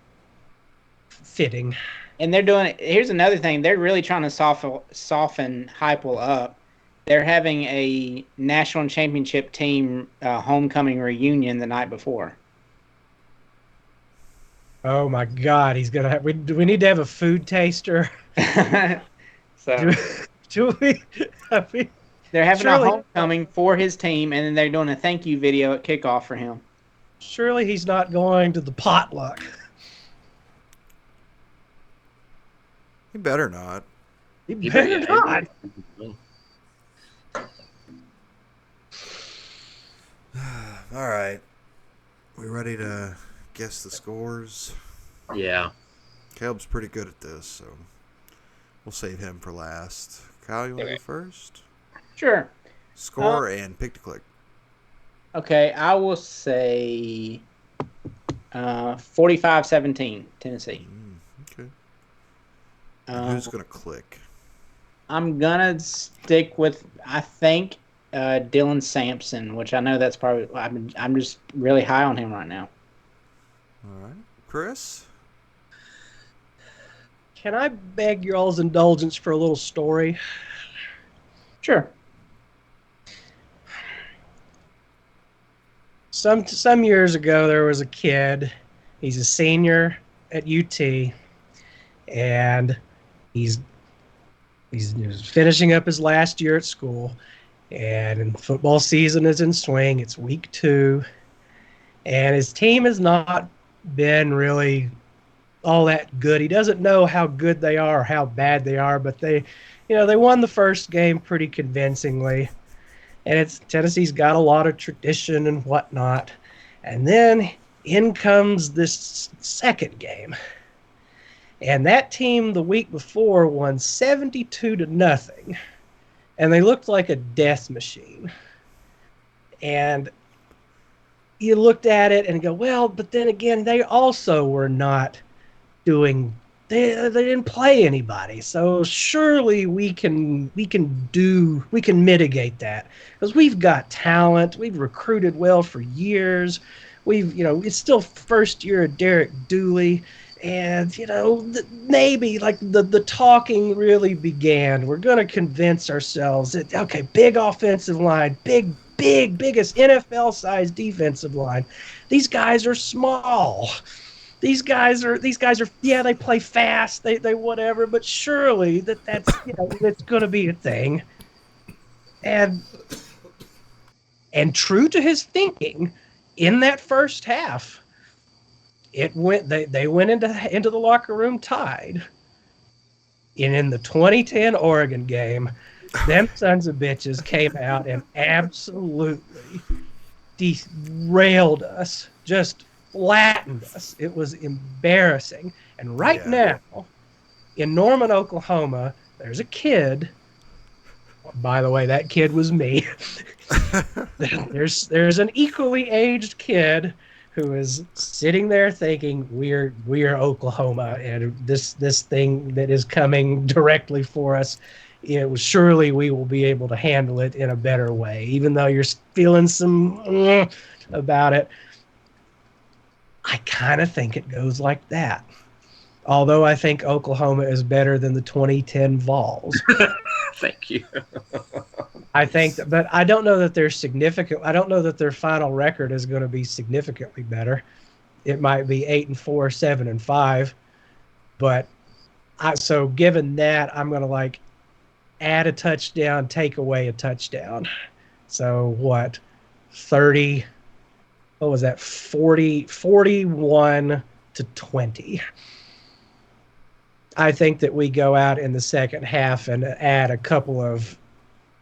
fitting. And they're doing it. Here's another thing. They're really trying to soften Heupel up. They're having a national championship team homecoming reunion the night before. Oh my God, he's gonna have. Do we need to have a food taster? So do we? They're having a homecoming for his team, and then they're doing a thank you video at kickoff for him. Surely he's not going to the potluck. He better not. He better not. All right. We ready to guess the scores? Yeah. Caleb's pretty good at this, so we'll save him for last. Kyle, you want to go first? Sure. Score and pick to click. Okay, I will say 45-17, Tennessee. Okay. Who's going to click? I'm going to stick with, I think, Dylan Sampson, which I know that's probably, I'm just really high on him right now. All right. Chris? Can I beg your all's indulgence for a little story? Sure. Some years ago, there was a kid. He's a senior at UT, and he's finishing up his last year at school. And football season is in swing. It's week 2, and his team has not been really all that good. He doesn't know how good they are or how bad they are, but they won the first game pretty convincingly. And Tennessee's got a lot of tradition and whatnot. And then In comes this second game. And that team the week before won 72-0. And they looked like a death machine. And you looked at it and go, well, but then again, they also were not doing they didn't play anybody. So surely we can mitigate that because we've got talent. We've recruited well for years. It's still first year of Derek Dooley. And maybe like the talking really began. We're going to convince ourselves that okay, big offensive line, biggest NFL sized defensive line. These guys are small. These guys are yeah, they play fast, they whatever, but surely that's going to be a thing. And true to his thinking, in that first half, they went into the locker room tied. And in the 2010 Oregon game, them sons of bitches came out and absolutely derailed us, just flattened us. It was embarrassing. And right now, in Norman, Oklahoma, there's a kid. By the way, that kid was me. There's an equally aged kid who is sitting there thinking we're Oklahoma and this thing that is coming directly for us. Surely we will be able to handle it in a better way, even though you're feeling some about it. I kind of think it goes like that. Although I think Oklahoma is better than the 2010 Vols. Thank you. I think, but I don't know that they're significant. I don't know that their final record is going to be significantly better. It might be 8-4, 7-5, but so given that, I'm going to add a touchdown, take away a touchdown. So what? 30. What was that? 41-20. I think that we go out in the second half and add a couple of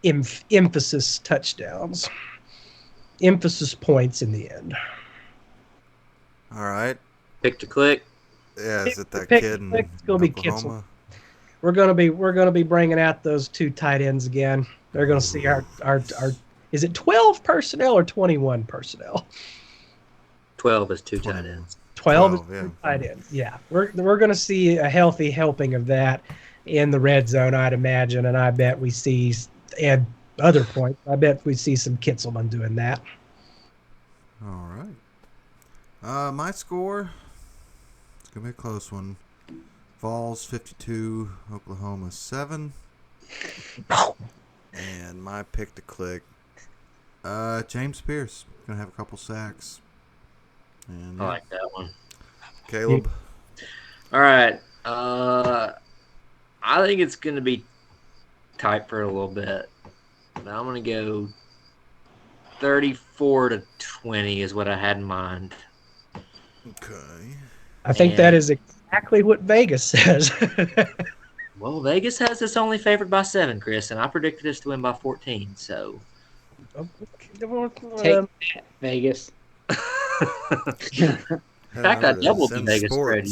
emphasis touchdowns, emphasis points in the end. All right. Pick to click. Yeah, is it that kid in It's gonna be Oklahoma? We're gonna be bringing out those two tight ends again. They're gonna see our. Is it 12 personnel or 21 personnel? 12 is two tight ends. 12 is yeah. tight ends. Yeah, we're going to see a healthy helping of that in the red zone, I'd imagine, and I bet we see at other points. I bet we see some Kitzelman doing that. All right. My score. It's gonna be a close one. Vols 52, Oklahoma 7. And my pick to click. James Pierce gonna have a couple sacks. And I like that one. Caleb. All right. I think it's going to be tight for a little bit. But I'm going to go 34-20 is what I had in mind. Okay. I think that is exactly what Vegas says. Well, Vegas has us only favored by 7, Chris, and I predicted us to win by 14. So take that, Vegas. In fact, I doubled the Vegas spread.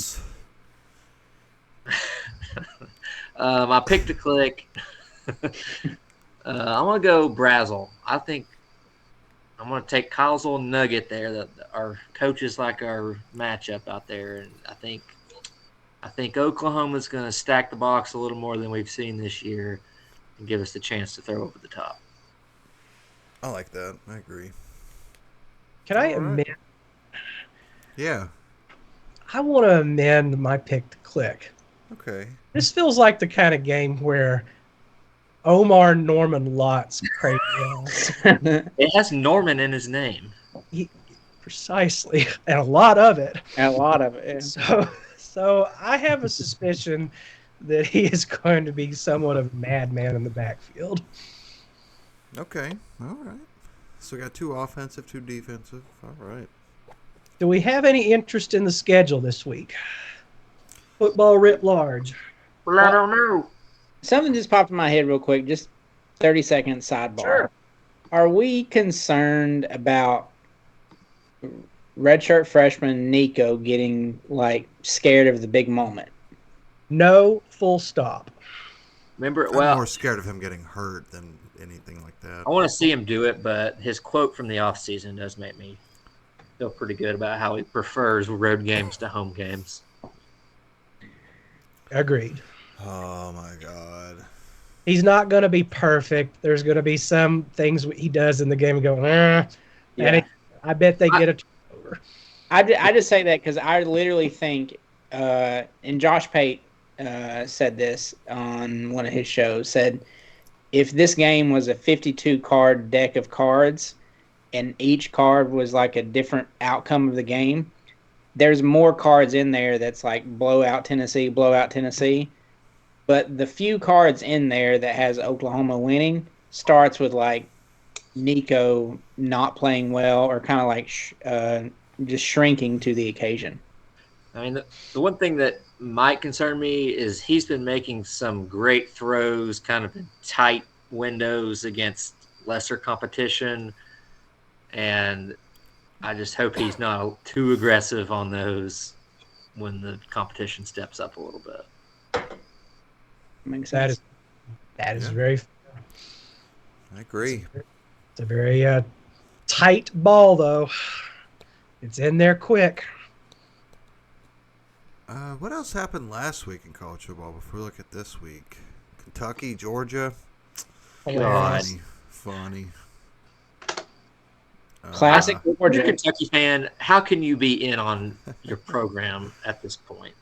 I picked a click. I'm going to go Brazel. I think I'm going to take Kyle's little nugget there that our coaches like our matchup out there. And I think Oklahoma's going to stack the box a little more than we've seen this year and give us the chance to throw over the top. I like that. I agree. Can I amend? Yeah. I want to amend my pick to click. Okay. This feels like the kind of game where Omar Norman Lots crazy. It has Norman in his name. Precisely. And a lot of it. A lot of it. Yeah. So I have a suspicion that he is going to be somewhat of a madman in the backfield. Okay. All right. So we got 2 offensive, 2 defensive. All right. Do we have any interest in the schedule this week? Football writ large. Well, I don't know. Something just popped in my head real quick. Just 30-second sidebar. Sure. Are we concerned about redshirt freshman Nico getting like scared of the big moment. No, full stop. Remember, I'm well, more scared of him getting hurt than anything like that. I want to see him do it, but his quote from the offseason does make me feel pretty good about how he prefers road games to home games. Agreed. Oh my god. He's not going to be perfect. There's going to be some things he does in the game and go, and Yeah. I bet they get a turnover. I just say that because I literally think, and Josh Pate said this on one of his shows, said if this game was a 52 card deck of cards and each card was like a different outcome of the game, there's more cards in there that's like blowout Tennessee. But the few cards in there that has Oklahoma winning starts with like Nico not playing well or kind of like just shrinking to the occasion. I mean, the one thing that might concern me is he's been making some great throws kind of in tight windows against lesser competition. And I just hope he's not too aggressive on those when the competition steps up a little bit. Makes That sense. is that is Yeah. very. I agree. It's a very tight ball, though. It's in there quick. What else happened last week in college football before we look at this week? Kentucky, Georgia. Hilarious. Funny. Classic If you're a Georgia. Kentucky fan, how can you be in on your program at this point?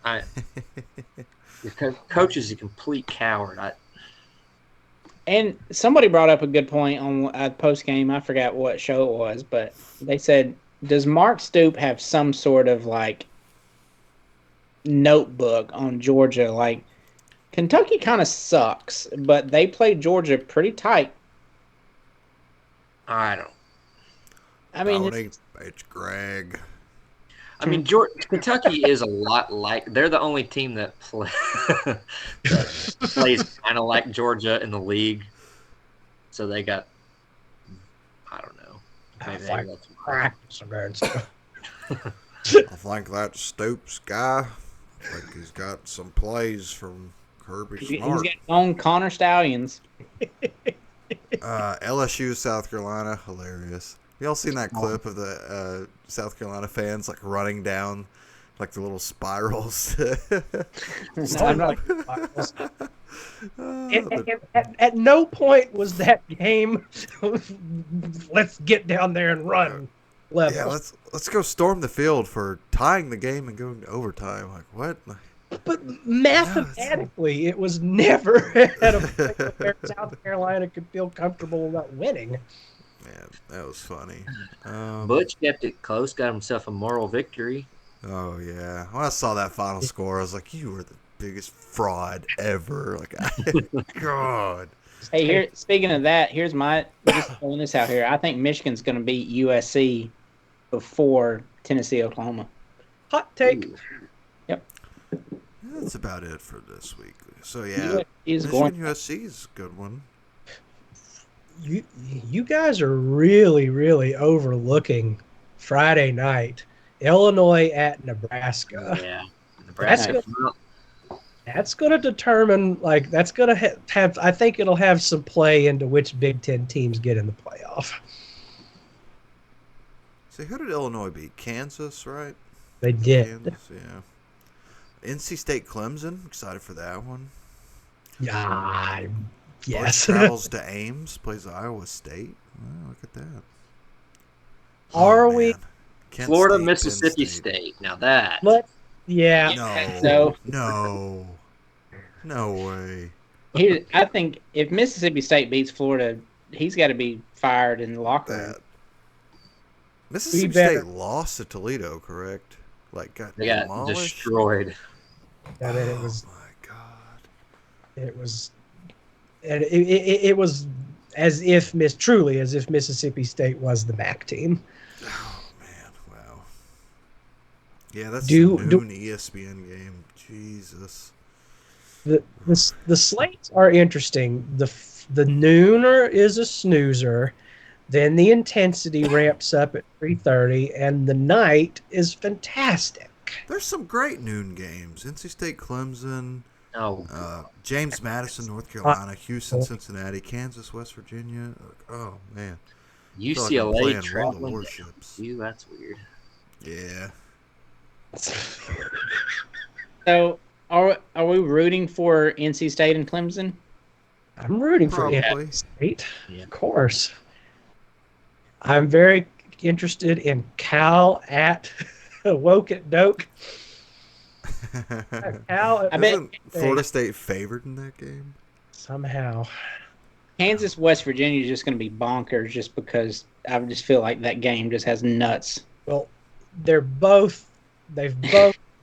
Your coach is a complete coward. And somebody brought up a good point on post game. I forgot what show it was, but they said, "Does Mark Stoop have some sort of like notebook on Georgia? Like Kentucky kind of sucks, but they played Georgia pretty tight. I don't. I mean, it's Greg. I mean, Kentucky is a lot like they're the only team that plays kind of like Georgia in the league. So they got, I don't know. Maybe they got some Practice against. I think that Stoops guy, I think he's got some plays from Kirby he's Smart. got his own Connor Stallions. LSU, South Carolina, hilarious. Y'all seen that clip of the South Carolina fans like running down like the little spirals? I'm not- At no point was that game. Let's get down there and run. Level. Yeah, let's go storm the field for tying the game and going to overtime. Like what? But mathematically, it was never at a point where South Carolina could feel comfortable about winning. Man, that was funny. Butch kept it close, got himself a moral victory. Oh yeah, when I saw that final score, I was like, "You were the biggest fraud ever!" Like, God. Hey, here. Speaking of that, here's my just throwing this out here. I think Michigan's going to beat USC before Tennessee, Oklahoma. Hot take. That's about it for this week. So yeah, is Michigan going. USC is a good one. You guys are really overlooking Friday night. Illinois at Nebraska. Yeah. That's Nebraska. That's going to determine, like, that's going to have, I think it'll have some play into which Big Ten teams get in the playoff. See, who did Illinois beat? Kansas, right? They did. Kansas, yeah. NC State Clemson, excited for that one. Yeah, yes. Bush travels to Ames, plays Iowa State. Oh, look at that. Are man. we? Kent Florida, State, Mississippi Penn State. Now that. Yeah. No way. I think if Mississippi State beats Florida, he's got to be fired in the locker room. That Mississippi better. State lost to Toledo, correct? Like got They got demolished. destroyed. I mean, it was. Oh my god. It was. And it was as if truly as if Mississippi State was the MAC team. Oh man, wow. Yeah, that's Do- a noon ESPN game. Jesus. The slates are interesting. The nooner is a snoozer. Then the intensity ramps up at 3:30, and the night is fantastic. There's some great noon games. NC State, Clemson, Oh, James Madison, North Carolina, Houston, Cincinnati, Kansas, West Virginia. Oh man, I feel like I'm UCLA playing World of traveling down Warships. to you. That's weird. Yeah. So are we rooting for NC State and Clemson? I'm rooting for Probably. NC State, Yeah. of course. I'm very interested in Cal at Woke at Doak. Cal I bet Isn't Florida State favored in that game? somehow. Kansas, West Virginia is just going to be bonkers just because I just feel like that game just has nuts. Well, they've both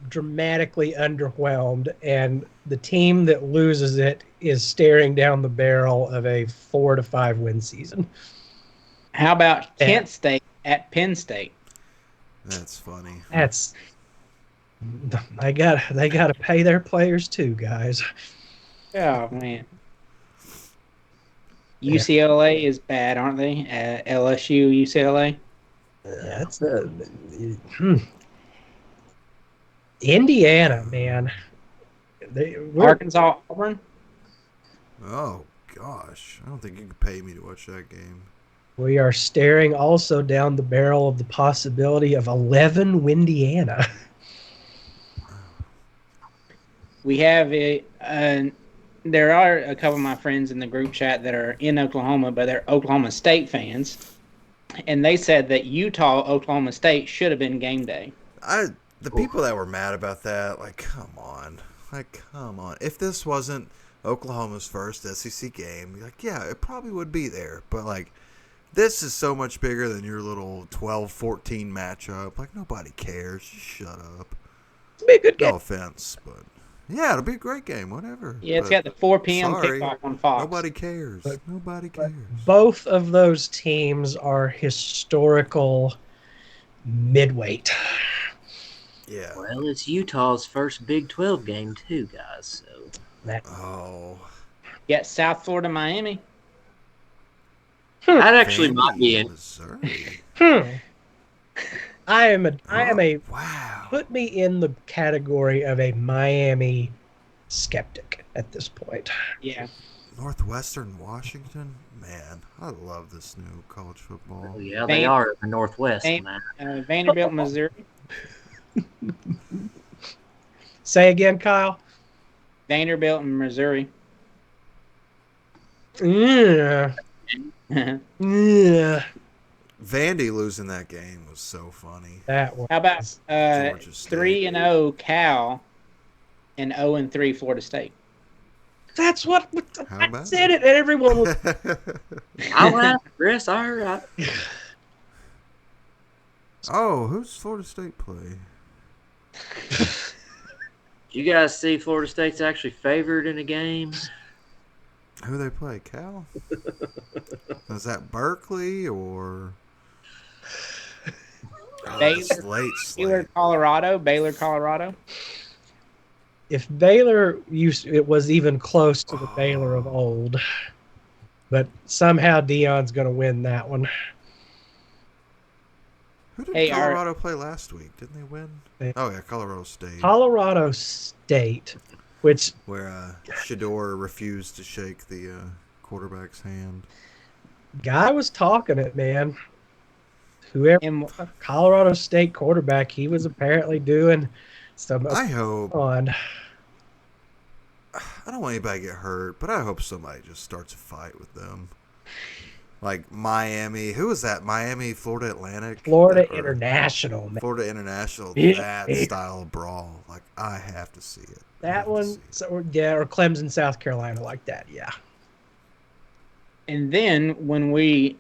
dramatically underwhelmed, and the team that loses it is staring down the barrel of a 4 to 5 win season. How about Kent State at Penn State? That's funny. That's they got to pay their players too, guys. Oh man. UCLA is bad, aren't they? LSU, UCLA. That's the Indiana, man. Arkansas, Auburn. Oh gosh, I don't think you could pay me to watch that game. We are staring also down the barrel of the possibility of 11 Windiana. We have there are a couple of my friends in the group chat that are in Oklahoma, but they're Oklahoma State fans, and they said that Utah, Oklahoma State should have been game day. The people that were mad about that, come on. If this wasn't Oklahoma's first SEC game, yeah, it probably would be there. But this is so much bigger than your little 12-14 matchup. Nobody cares. Just shut up. It'll be a good game. No offense, but yeah, it'll be a great game. Whatever. Yeah, it's got the 4 p.m. sorry, kickoff on Fox. Nobody cares. Nobody cares. Both of those teams are historical midweight. Yeah. Well, it's Utah's first Big 12 game too, guys. So Oh. Yeah, South Florida, Miami. that actually might be in. Missouri. I am a Wow. put me in the category of a Miami skeptic at this point. Yeah. Northwestern Washington? Man, I love this new college football. Oh, yeah, they are in the Northwest, Van- man. Vanderbilt, Missouri. Say again, Kyle. Vanderbilt and Missouri. Yeah. Yeah. Vandy losing that game was so funny. That one. How about Georgia State. 3-0 Cal and 0-3 Florida State? That's what How I about said it, and everyone was. I'll laugh, Chris. All right. Oh, who's Florida State play? You guys see Florida State's actually favored in a game? Who they play? Cal? Is that Berkeley or Baylor, Slate? Baylor, Colorado. Baylor, Colorado. If Baylor it was even close to the Baylor of old, but somehow Dion's going to win that one. Who did Hey, Colorado play last week? Didn't they win? They- Oh yeah, Colorado State. Colorado State, which Where Shador refused to shake the quarterback's hand. guy was talking it, man. Whoever And Colorado State quarterback, he was apparently doing some I hope. on. I don't want anybody to get hurt, but I hope somebody just starts a fight with them. Like Miami. Who was that? Miami, Florida Atlantic? Florida Or International, man. Florida International. Yeah. That style of brawl. I have to see it. I have That to one, see it. or Clemson, South Carolina, like that, yeah. And then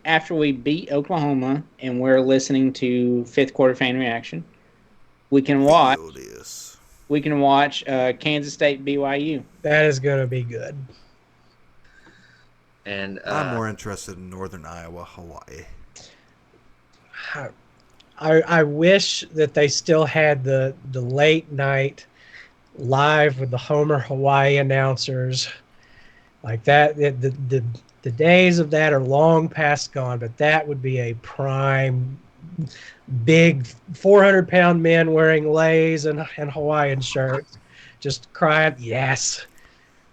after we beat Oklahoma and we're listening to fifth quarter fan reaction, we can watch Furious. Kansas State BYU. That is going to be good. And I'm more interested in Northern Iowa, Hawaii. I wish that they still had the late night live with the Homer Hawaii announcers like that. The days of that are long past gone, but that would be a prime big 400-pound men wearing leis and Hawaiian shirts, just crying, yes.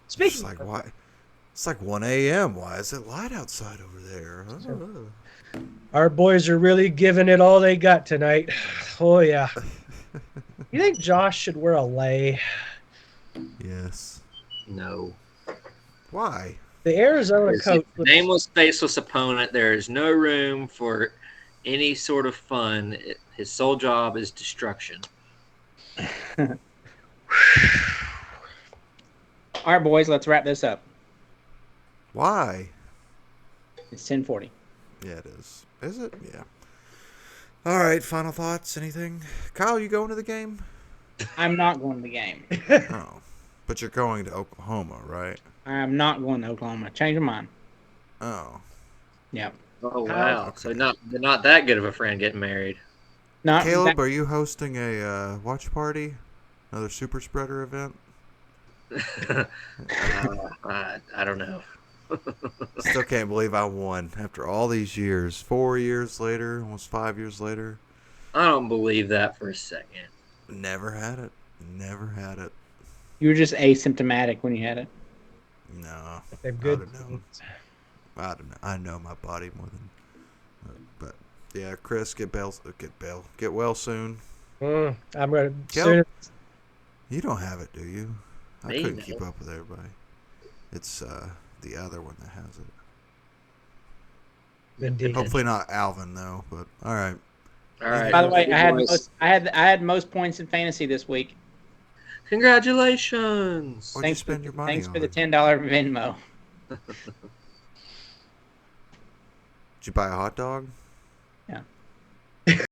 It's Speaking like, of, why? It's like 1 a.m. Why is it light outside over there? our boys are really giving it all they got tonight. Oh, yeah. You think Josh should wear a lei? Yes. No. Why? The Arizona Because he's coach a nameless, faceless opponent. There is no room for any sort of fun. His sole job is destruction. All right, boys, let's wrap this up. Why? It's 10:40. Yeah, it is. Is it? Yeah. All right. Final thoughts? Anything? Kyle, you going to the game? I'm not going to the game. Oh, but you're going to Oklahoma, right? I'm not going to Oklahoma. Change your mind. Oh. Yep. Oh How- wow! Okay. So not that good of a friend getting married. Not Caleb, that, are you hosting a watch party? Another super spreader event? I don't know. Still can't believe I won after all these years. 4 years later, almost 5 years later. I don't believe that for a second. Never had it. Never had it. you were just asymptomatic when you had it. No. They're I good. don't know. I don't know. I know my body more than. But yeah, Chris, get well soon. I'm going to Kel? soon. You don't have it, do you? I Me, couldn't no. keep up with everybody. It's the other one that has it. Indeed. Hopefully not Alvin though. But all right. All right. By the way, you I boys. had most points in fantasy this week. Congratulations. What'd you spend your money Thanks on? for the $10 Venmo. Did you buy a hot dog?